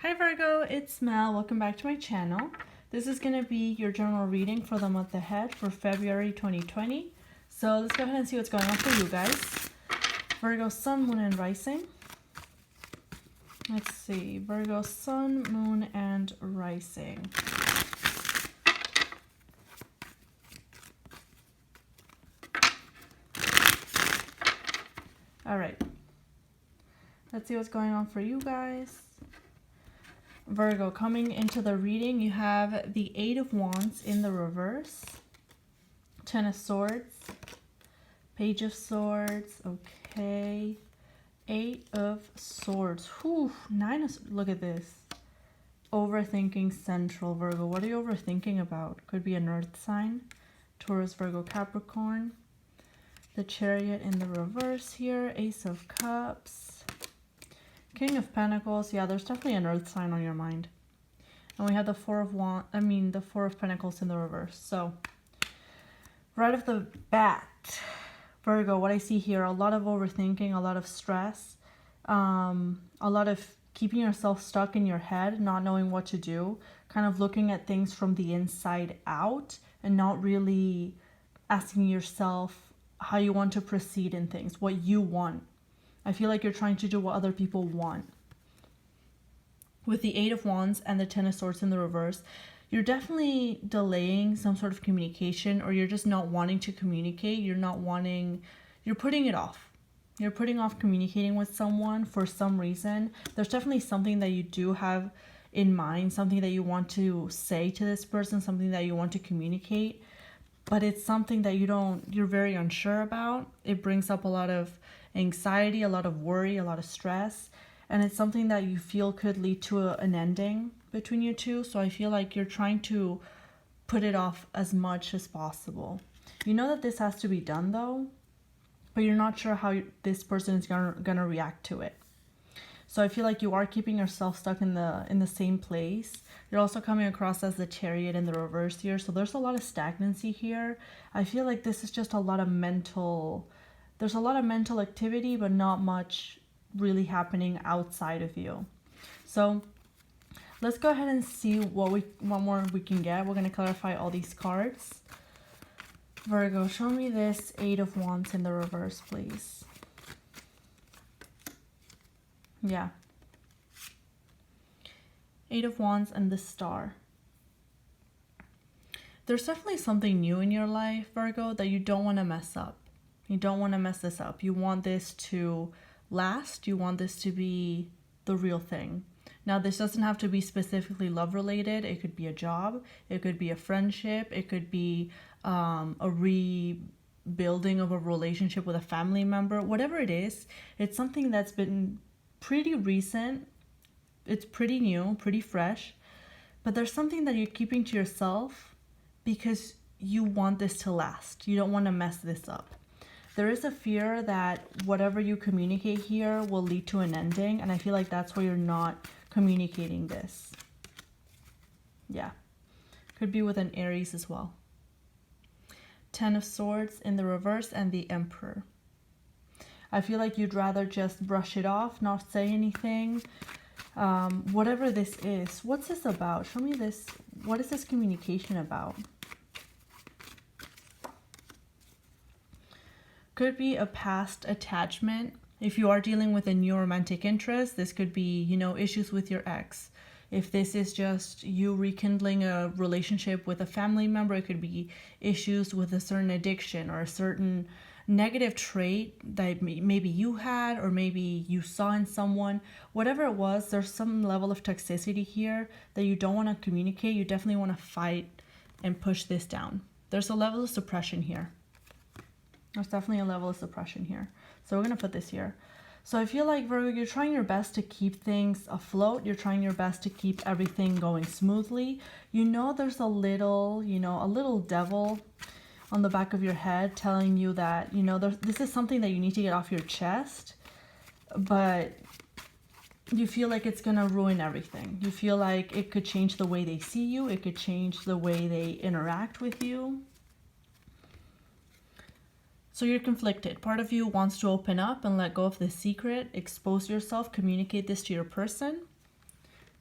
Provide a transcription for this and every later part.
Hi Virgo, it's Mel. Welcome back to my channel. This is going to be your general reading for the month ahead for February 2020. So let's go ahead and see what's going on for you guys. Virgo, Sun, Moon, and Rising. Let's see. Virgo, Sun, Moon, and Rising. Alright. Let's see what's going on for you guys. Virgo, coming into the reading, you have the Eight of Wands in the reverse, Ten of Swords, Page of Swords, okay, Eight of Swords, whew, look at this, overthinking central, Virgo. What are you overthinking about? Could be an earth sign, Taurus, Virgo, Capricorn, the Chariot in the reverse here, Ace of Cups, King of Pentacles. Yeah, there's definitely an earth sign on your mind. And we have the Four of Pentacles in the reverse. So, right off the bat, Virgo, what I see here, a lot of overthinking, a lot of stress, a lot of keeping yourself stuck in your head, not knowing what to do, kind of looking at things from the inside out and not really asking yourself how you want to proceed in things, what you want. I feel like you're trying to do what other people want. With the Eight of Wands and the Ten of Swords in the reverse, you're definitely delaying some sort of communication, or you're just not wanting to communicate. You're putting it off. You're putting off communicating with someone for some reason. There's definitely something that you do have in mind, something that you want to say to this person, something that you want to communicate, but it's something that you're very unsure about. It brings up a lot of anxiety, a lot of worry, a lot of stress, and it's something that you feel could lead to an ending between you two. So I feel like you're trying to put it off as much as possible. You know that this has to be done though, but you're not sure how this person is gonna react to it. So I feel like you are keeping yourself stuck in the same place. You're also coming across as the Chariot in the reverse here, so there's a lot of stagnancy here. I feel like this is just a lot of there's a lot of mental activity, but not much really happening outside of you. So let's go ahead and see what more we can get. We're going to clarify all these cards. Virgo, show me this Eight of Wands in the reverse, please. Yeah. Eight of Wands and the Star. There's definitely something new in your life, Virgo, that you don't want to mess up. You don't want to mess this up. You want this to last. You want this to be the real thing. Now, this doesn't have to be specifically love related. It could be a job. It could be a friendship. It could be a rebuilding of a relationship with a family member. Whatever it is, it's something that's been pretty recent. It's pretty new, pretty fresh. But there's something that you're keeping to yourself because you want this to last. You don't want to mess this up. There is a fear that whatever you communicate here will lead to an ending, and I feel like that's why you're not communicating this. Yeah. Could be with an Aries as well. Ten of Swords in the reverse and the Emperor. I feel like you'd rather just brush it off, not say anything. Whatever this is. What's this about? Show me this. What is this communication about? Could be a past attachment. If you are dealing with a new romantic interest, this could be, issues with your ex. If this is just you rekindling a relationship with a family member, it could be issues with a certain addiction or a certain negative trait that maybe you had or maybe you saw in someone. Whatever it was, there's some level of toxicity here that you don't want to communicate. You definitely want to fight and push this down. There's a level of suppression here. There's definitely a level of suppression here. So we're going to put this here. So I feel like, Virgo, you're trying your best to keep things afloat. You're trying your best to keep everything going smoothly. There's a little devil on the back of your head telling you that, this is something that you need to get off your chest. But you feel like it's going to ruin everything. You feel like it could change the way they see you. It could change the way they interact with you. So you're conflicted. Part of you wants to open up and let go of the secret, expose yourself, communicate this to your person.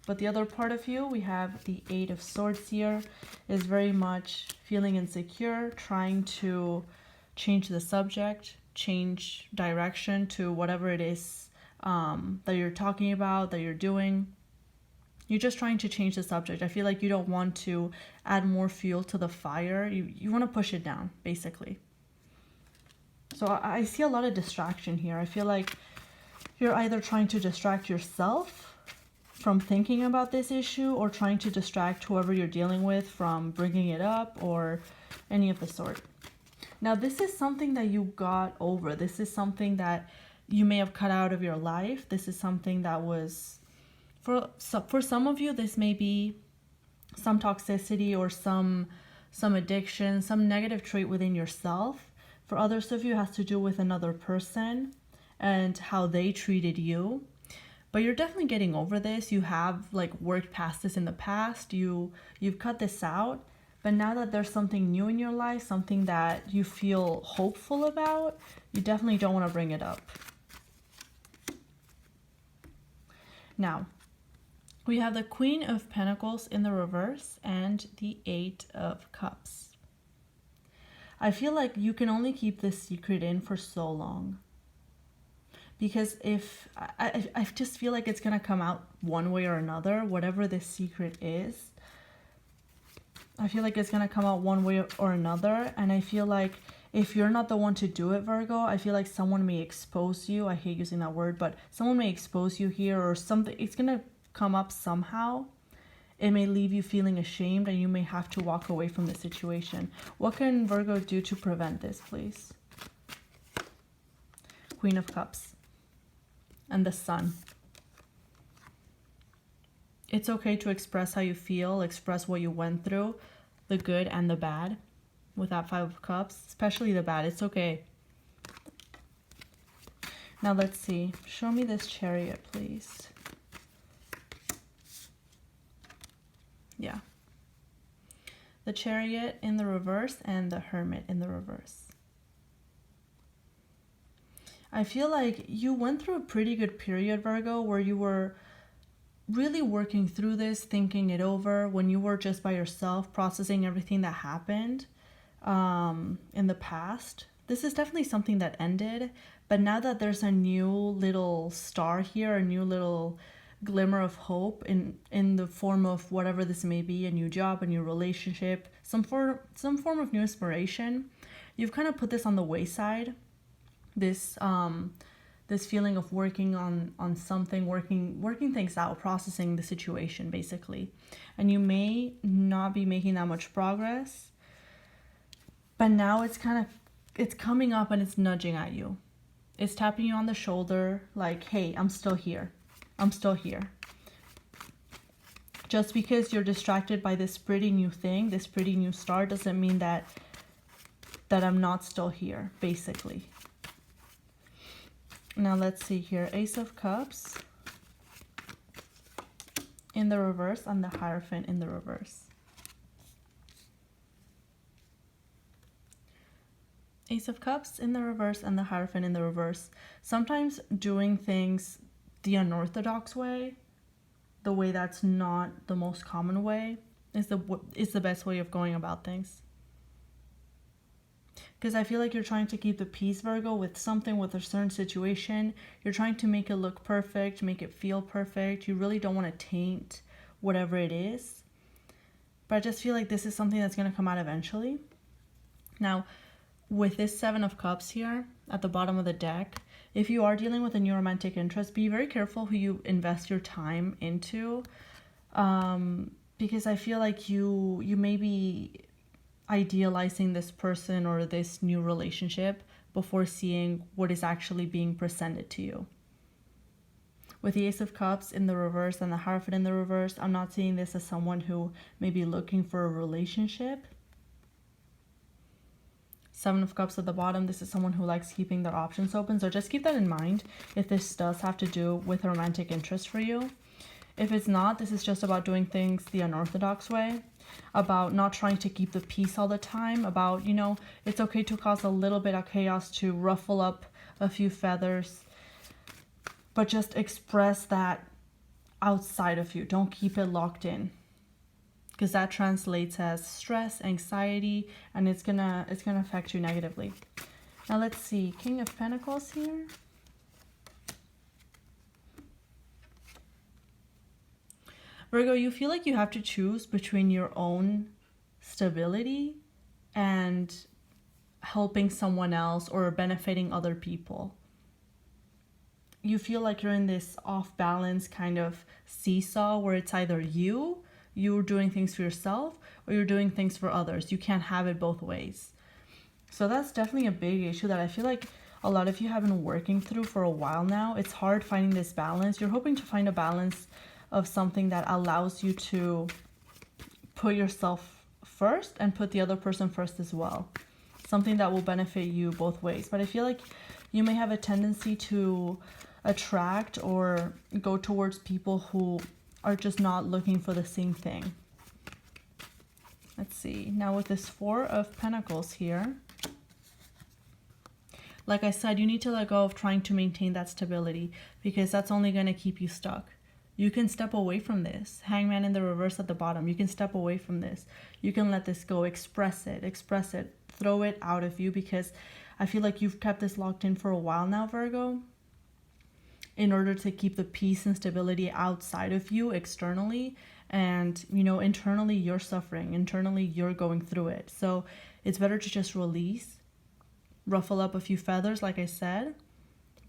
But the other part of you, we have the Eight of Swords here, is very much feeling insecure, trying to change the subject, change direction to whatever it is that you're talking about, that you're doing. You're just trying to change the subject. I feel like you don't want to add more fuel to the fire. You want to push it down, basically. So I see a lot of distraction here. I feel like you're either trying to distract yourself from thinking about this issue, or trying to distract whoever you're dealing with from bringing it up, or any of the sort. Now, this is something that you got over. This is something that you may have cut out of your life. This is something that was, for some of you, this may be some toxicity or some addiction, some negative trait within yourself. For others of you, it has to do with another person and how they treated you. But you're definitely getting over this. You have like worked past this in the past. You've cut this out. But now that there's something new in your life, something that you feel hopeful about, you definitely don't want to bring it up. Now, we have the Queen of Pentacles in the reverse and the Eight of Cups. I feel like you can only keep this secret in for so long. Because if I just feel like it's going to come out one way or another, whatever this secret is. I feel like it's going to come out one way or another. And I feel like if you're not the one to do it, Virgo, I feel like someone may expose you. I hate using that word, but someone may expose you here or something. It's going to come up somehow. It may leave you feeling ashamed and you may have to walk away from the situation. What can Virgo do to prevent this, please? Queen of Cups. And the Sun. It's okay to express how you feel, express what you went through, the good and the bad, with that Five of Cups, especially the bad. It's okay. Now let's see. Show me this Chariot, please. Yeah. The Chariot in the reverse and the Hermit in the reverse. I feel like you went through a pretty good period, Virgo, where you were really working through this, thinking it over, when you were just by yourself, processing everything that happened in the past. This is definitely something that ended, but now that there's a new little star here, a new little glimmer of hope in the form of whatever this may be, a new job, a new relationship, some form of new inspiration, you've kind of put this on the wayside. This feeling of working on something, working things out, processing the situation, basically. And you may not be making that much progress, but now it's coming up and it's nudging at you. It's tapping you on the shoulder like, hey, I'm still here. I'm still here. Just because you're distracted by this pretty new thing, this pretty new star, doesn't mean that I'm not still here, basically. Now let's see here. Ace of Cups in the reverse and the Hierophant in the reverse. Ace of Cups in the reverse and the Hierophant in the reverse. Sometimes doing things the unorthodox way, the way that's not the most common way, is the best way of going about things. Because I feel like you're trying to keep the peace, Virgo, with something, with a certain situation. You're trying to make it look perfect, make it feel perfect. You really don't want to taint whatever it is. But I just feel like this is something that's going to come out eventually. Now, with this Seven of Cups here at the bottom of the deck, if you are dealing with a new romantic interest, be very careful who you invest your time into. Because I feel like you may be idealizing this person or this new relationship before seeing what is actually being presented to you. With the Ace of Cups in the reverse and the Hierophant in the reverse, I'm not seeing this as someone who may be looking for a relationship. Seven of Cups at the bottom, this is someone who likes keeping their options open. So just keep that in mind if this does have to do with a romantic interest for you. If it's not, this is just about doing things the unorthodox way, about not trying to keep the peace all the time, about, you know, it's okay to cause a little bit of chaos, to ruffle up a few feathers, but just express that outside of you. Don't keep it locked in, because that translates as stress, anxiety, and it's gonna affect you negatively. Now let's see, King of Pentacles here. Virgo, you feel like you have to choose between your own stability and helping someone else or benefiting other people. You feel like you're in this off balance kind of seesaw where it's either you're doing things for yourself, or you're doing things for others. You can't have it both ways. So that's definitely a big issue that I feel like a lot of you have been working through for a while now. It's hard finding this balance. You're hoping to find a balance of something that allows you to put yourself first and put the other person first as well. Something that will benefit you both ways. But I feel like you may have a tendency to attract or go towards people who are just not looking for the same thing. Let's see. Now with this Four of Pentacles here, like I said, you need to let go of trying to maintain that stability, because that's only going to keep you stuck. You can step away from this. Hangman in the reverse at the bottom. You can step away from this. You can let this go. Express it. Throw it out of you, because I feel like you've kept this locked in for a while now, Virgo, in order to keep the peace and stability outside of you externally. And, you know, internally you're suffering. Internally you're going through it. So it's better to just release, ruffle up a few feathers, like I said,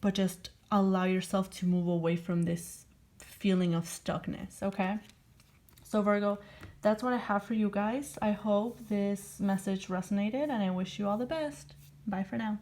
but just allow yourself to move away from this feeling of stuckness, okay? So Virgo, that's what I have for you guys. I hope this message resonated, and I wish you all the best. Bye for now.